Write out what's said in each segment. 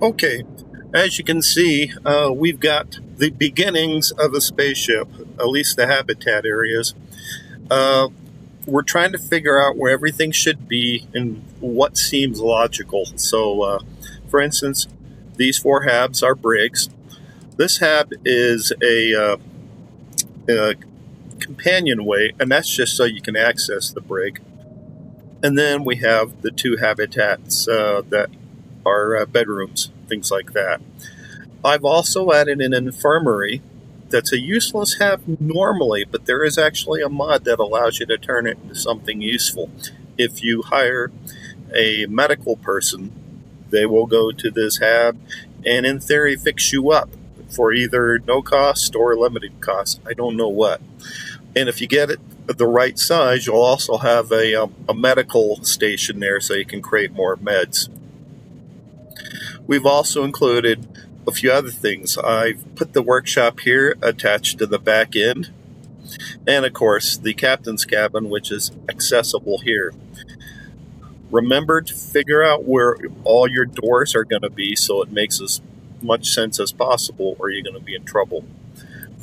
Okay, as you can see, we've got the beginnings of a spaceship, at least the habitat areas. We're trying to figure out where everything should be and what seems logical. So, for instance, these 4 habs are brigs. This hab is a companionway, and that's just so you can access the brig. And then we have the 2 habitats that are bedrooms, things like that. I've also added an infirmary that's a useless hab normally, but there is actually a mod that allows you to turn it into something useful. If you hire a medical person, they will go to this hab and in theory fix you up for either no cost or limited cost. I don't know what. And if you get it the right size, you'll also have a medical station there so you can create more meds. We've also included a few other things. I've put the workshop here attached to the back end, and of course the captain's cabin, which is accessible here. Remember to figure out where all your doors are going to be so it makes as much sense as possible, or you're going to be in trouble.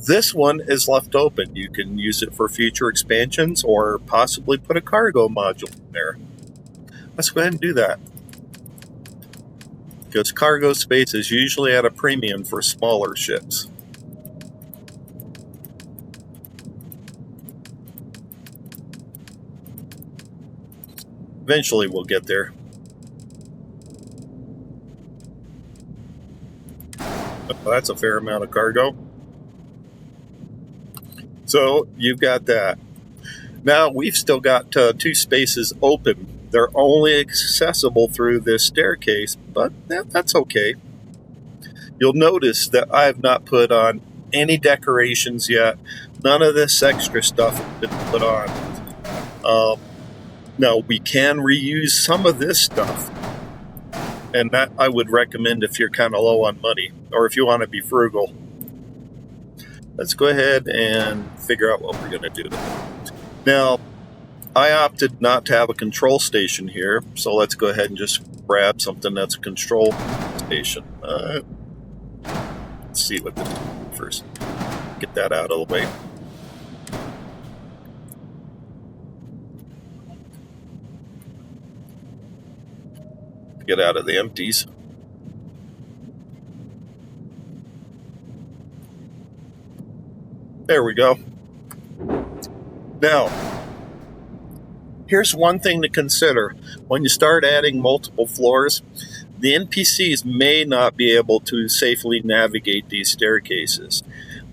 This one is left open. You can use it for future expansions or possibly put a cargo module in there. Let's go ahead and do that, because cargo space is usually at a premium for smaller ships. Eventually we'll get there. Oh, that's a fair amount of cargo. So you've got that. Now we've still got 2 spaces open. They're only accessible through this staircase, but that's okay. You'll notice that I have not put on any decorations yet. None of this extra stuff has been put on. Now, we can reuse some of this stuff, and that I would recommend if you're kind of low on money or if you want to be frugal. Let's go ahead and figure out what we're going to do. Now, I opted not to have a control station here, so let's go ahead and just grab something that's a control station. Let's see what this is first. Get that out of the way. Get out of the empties. There we go. Now, here's one thing to consider. When you start adding multiple floors, the NPCs may not be able to safely navigate these staircases.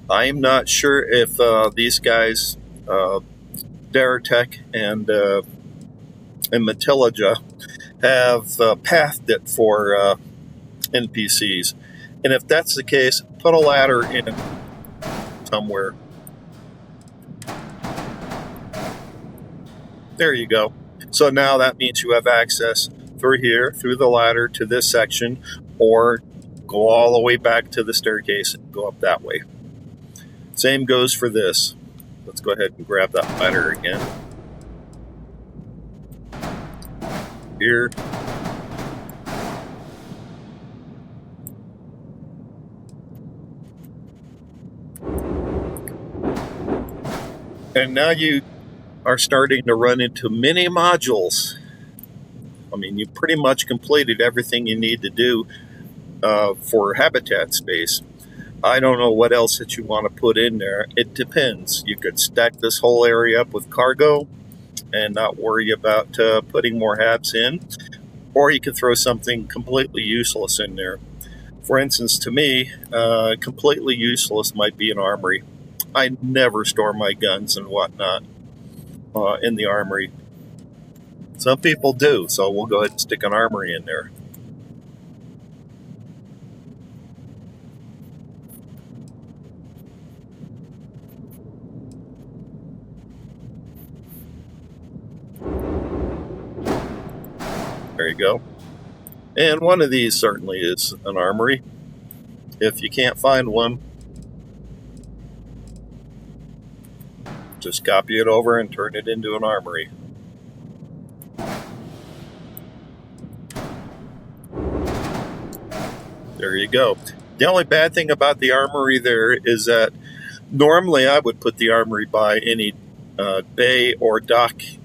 I am not sure if these guys, Daratek and Metilija, have pathed it for NPCs. And if that's the case, put a ladder in somewhere. There you go. So now that means you have access through here, through the ladder to this section, or go all the way back to the staircase and go up that way. Same goes for this. Let's go ahead and grab that ladder again. Here. And now you are starting to run into mini modules. I mean, you pretty much completed everything you need to do for habitat space. I don't know what else that you want to put in there. It depends. You could stack this whole area up with cargo and not worry about putting more habs in, or you could throw something completely useless in there. For instance, to me, completely useless might be an armory. I never store my guns and whatnot in the armory. Some people do, so we'll go ahead and stick an armory in there. There you go. And one of these certainly is an armory. If you can't find one, just copy it over and turn it into an armory. There you go. The only bad thing about the armory there is that normally I would put the armory by any bay or docking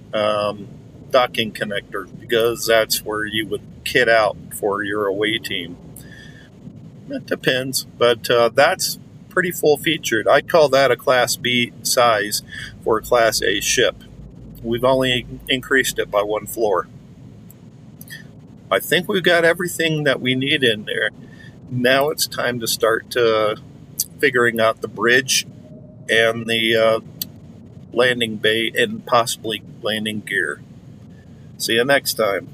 connector, because that's where you would kit out for your away team. It depends, but that's pretty full featured. I'd call that a Class B size for a Class A ship. We've only increased it by 1 floor. I think we've got everything that we need in there. Now it's time to start figuring out the bridge and the landing bay and possibly landing gear. See you next time.